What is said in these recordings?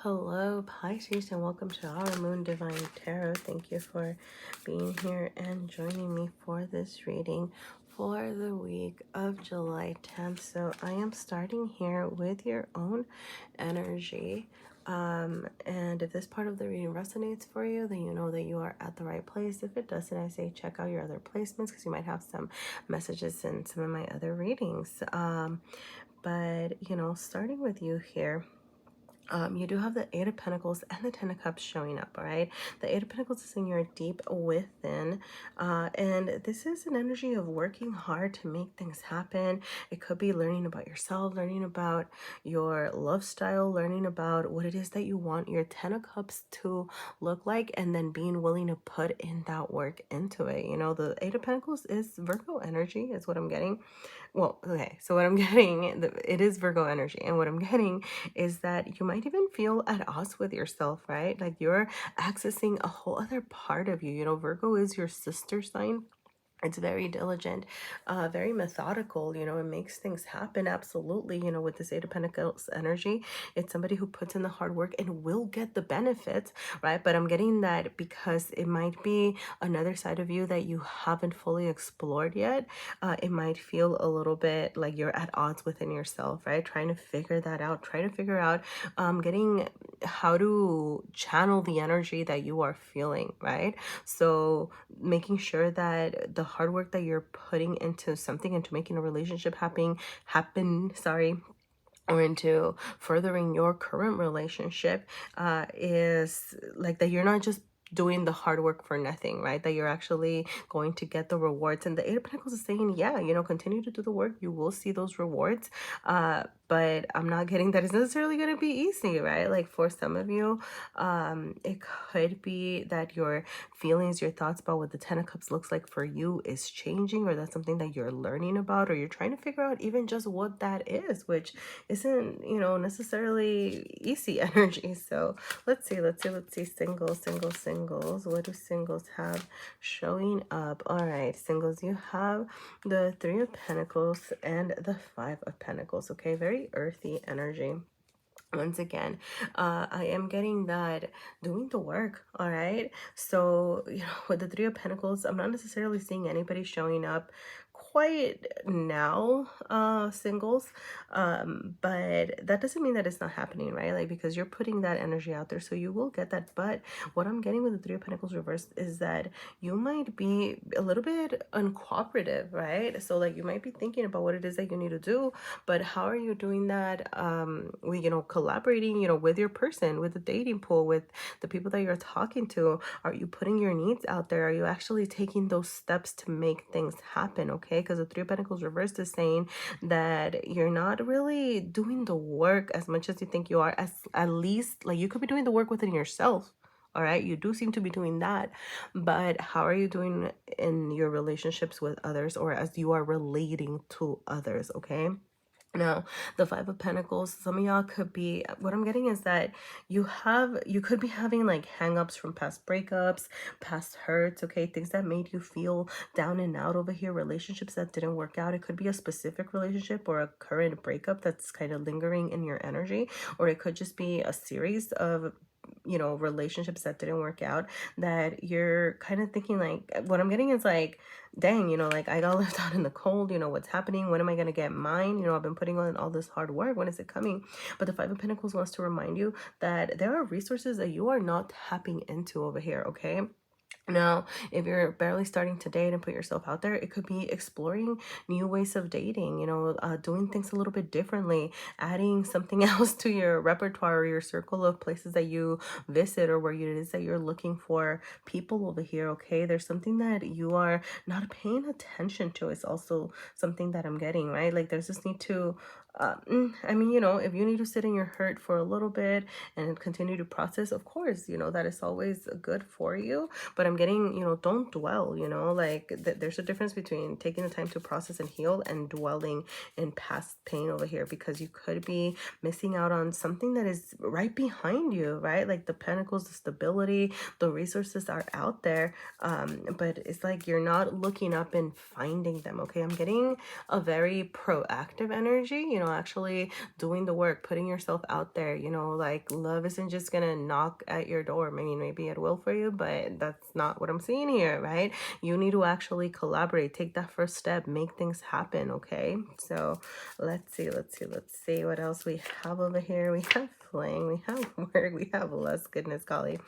Hello, Pisces, and welcome to our Moon Divine Tarot. Thank you for being here and joining me for this reading for the week of July 10th. So I am starting here with your own energy. And if this part of the reading resonates for you, then you know that you are at the right place. If it doesn't, I say check out your other placements because you might have some messages in some of my other readings. But starting with you here, you do have the Eight of Pentacles and the Ten of Cups showing up, all right? The Eight of Pentacles is in your deep within, and this is an energy of working hard to make things happen. It could be learning about yourself, learning about your love style, learning about what it is that you want your Ten of Cups to look like, and then being willing to put in that work into it. The Eight of Pentacles is Virgo energy, is what I'm getting. Well, okay, so what I'm getting, it is Virgo energy, and what I'm getting is that you might even feel at odds with yourself, right? Like you're accessing a whole other part of you. Virgo is your sister sign. It's very diligent, very methodical, it makes things happen. Absolutely. With this Eight of Pentacles energy, it's somebody who puts in the hard work and will get the benefits, right? But I'm getting that because it might be another side of you that you haven't fully explored yet. It might feel a little bit like you're at odds within yourself, right? Trying to figure that out, try to figure out getting how to channel the energy that you are feeling, right? So making sure that the hard work that you're putting into something, into making a relationship happen, or into furthering your current relationship, is like that you're not just doing the hard work for nothing, right? That you're actually going to get the rewards. And the Eight of Pentacles is saying, yeah, continue to do the work. You will see those rewards. But I'm not getting that it's necessarily going to be easy, right? Like for some of you, it could be that your feelings, your thoughts about what the Ten of Cups looks like for you is changing, or that's something that you're learning about, or you're trying to figure out even just what that is, which isn't, necessarily easy energy. So let's see. Singles. What do singles have showing up? All right, singles, you have the Three of Pentacles and the Five of Pentacles. Okay, very earthy energy. Once again, I am getting that doing the work. All right, so with the Three of Pentacles, I'm not necessarily seeing anybody showing up quite now, singles, but that doesn't mean that it's not happening, right? Like, because you're putting that energy out there, so you will get that. But what I'm getting with the Three of Pentacles reversed is that you might be a little bit uncooperative, right? So like you might be thinking about what it is that you need to do, but how are you doing that? Collaborating, with your person, with the dating pool, with the people that you're talking to. Are you putting your needs out there? Are you actually taking those steps to make things happen? Okay, because the Three of Pentacles reversed is saying that you're not really doing the work as much as you think you are. As at least, like, you could be doing the work within yourself. All right, you do seem to be doing that, but how are you doing in your relationships with others, or as you are relating to others? Okay. Now, the Five of Pentacles, some of y'all could be, what I'm getting is that you could be having like hang-ups from past breakups, past hurts, okay? Things that made you feel down and out over here, relationships that didn't work out. It could be a specific relationship or a current breakup that's kind of lingering in your energy, or it could just be a series of relationships that didn't work out that you're kind of thinking, like, what I'm getting is like, dang, like I got left out in the cold, what's happening? When am I going to get mine? I've been putting on all this hard work. When is it coming? But the Five of Pentacles wants to remind you that there are resources that you are not tapping into over here, okay? Now, if you're barely starting to date and put yourself out there, it could be exploring new ways of dating, doing things a little bit differently, adding something else to your repertoire or your circle of places that you visit, or where it is that you're looking for people over here, okay? There's something that you are not paying attention to. It's also something that I'm getting, right? Like there's this need to, if you need to sit in your hurt for a little bit and continue to process, of course, that is always good for you. But I'm getting, don't dwell, like there's a difference between taking the time to process and heal and dwelling in past pain over here, because you could be missing out on something that is right behind you, right? Like the Pentacles, the stability, the resources are out there, but it's like you're not looking up and finding them, okay? I'm getting a very proactive energy, actually doing the work, putting yourself out there. Like love isn't just gonna knock at your door. I mean, maybe it will for you, but that's not what I'm seeing here, right? You need to actually collaborate, take that first step, make things happen, okay? So let's see what else we have over here. We have fling, we have work, we have lust, goodness golly.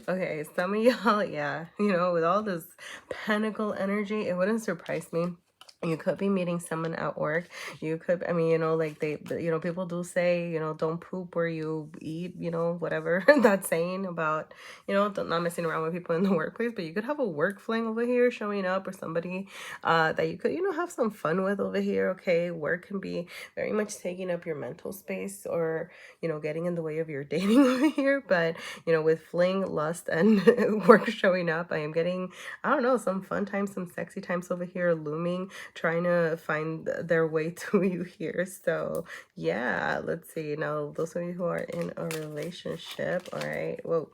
Okay, some of y'all, yeah, with all this pentacle energy, it wouldn't surprise me. You could be meeting someone at work. You could, I mean, like people do say, don't poop where you eat, whatever that's saying about, not messing around with people in the workplace. But you could have a work fling over here showing up, or somebody that you could, have some fun with over here. Okay, work can be very much taking up your mental space, or, getting in the way of your dating over here. But, with fling, lust, and work showing up, I am getting, I don't know, some fun times, some sexy times over here looming, trying to find their way to you here. So yeah, let's see. Now, those of you who are in a relationship, all right. Whoa.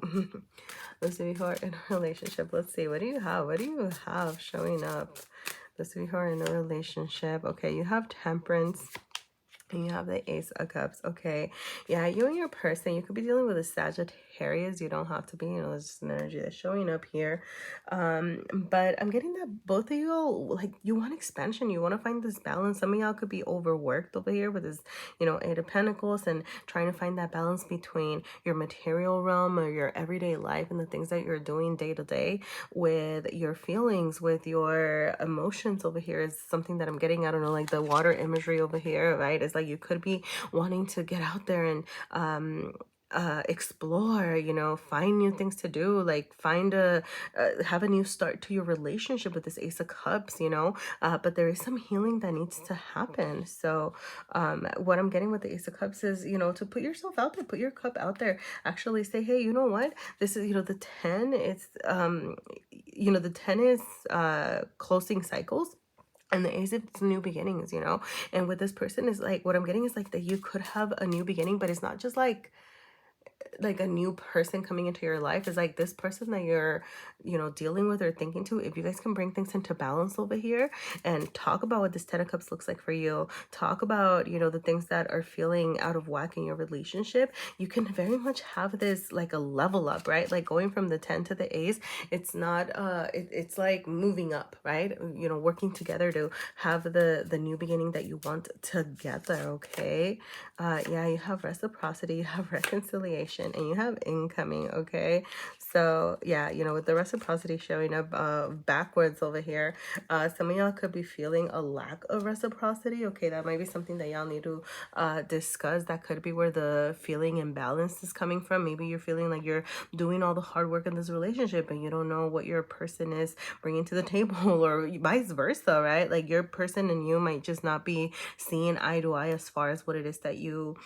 Those of you who are in a relationship, let's see. What do you have? What do you have showing up? Those of you who are in a relationship, okay, you have temperance. And you have the Ace of Cups. Okay. Yeah, you and your person, you could be dealing with a Sagittarius. You don't have to be, it's just an energy that's showing up here. But I'm getting that both of you all, like, you want expansion. You want to find this balance. Some of y'all could be overworked over here with this, Eight of Pentacles, and trying to find that balance between your material realm or your everyday life and the things that you're doing day to day with your feelings, with your emotions over here is something that I'm getting. I don't know, like the water imagery over here, right? It's like you could be wanting to get out there and explore, find new things to do, like find have a new start to your relationship with this Ace of Cups, but there is some healing that needs to happen. So what I'm getting with the Ace of Cups is, to put yourself out there, put your cup out there, actually say, hey, you know what, this is, the 10, it's the 10 is closing cycles. And the Ace is new beginnings, and with this person is like, what I'm getting is like that you could have a new beginning, but it's not just like a new person coming into your life. Is like this person that you're dealing with or thinking to, if you guys can bring things into balance over here and talk about what this 10 of Cups looks like for you, talk about the things that are feeling out of whack in your relationship, you can very much have this like a level up, right? Like going from the 10 to the Ace, it's not it's like moving up, right? Working together to have the new beginning that you want together. Okay. Yeah, you have reciprocity, you have reconciliation, and you have incoming. Okay, so yeah, with the reciprocity showing up backwards over here, some of y'all could be feeling a lack of reciprocity. Okay, that might be something that y'all need to discuss. That could be where the feeling imbalance is coming from. Maybe you're feeling like you're doing all the hard work in this relationship and you don't know what your person is bringing to the table, or vice versa, right? Like your person and you might just not be seeing eye to eye as far as what it is that you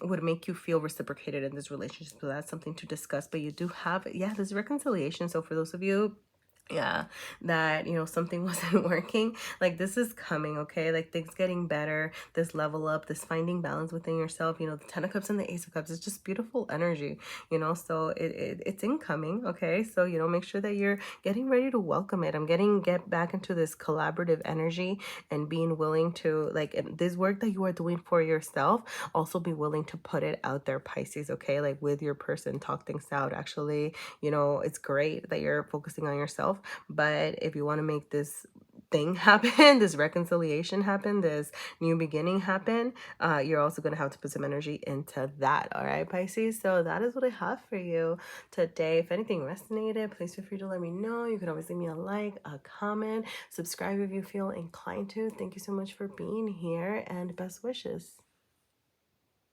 would make you feel reciprocated in this relationship. So that's something to discuss. But you do have, yeah, this reconciliation. So for those of you, yeah, that something wasn't working, like this is coming. Okay, like things getting better, this level up, this finding balance within yourself. The 10 of Cups and the Ace of Cups is just beautiful energy, so it's incoming. Okay, so make sure that you're getting ready to welcome it. I'm get back into this collaborative energy and being willing to, like, this work that you are doing for yourself, also be willing to put it out there, Pisces. Okay, like with your person, talk things out. Actually, it's great that you're focusing on yourself, but if you want to make this thing happen, this reconciliation happen, this new beginning happen, you're also going to have to put some energy into that. All right, Pisces. So that is what I have for you today. If anything resonated, please feel free to let me know. You can always leave me a like, a comment, subscribe if you feel inclined to. Thank you so much for being here, and best wishes.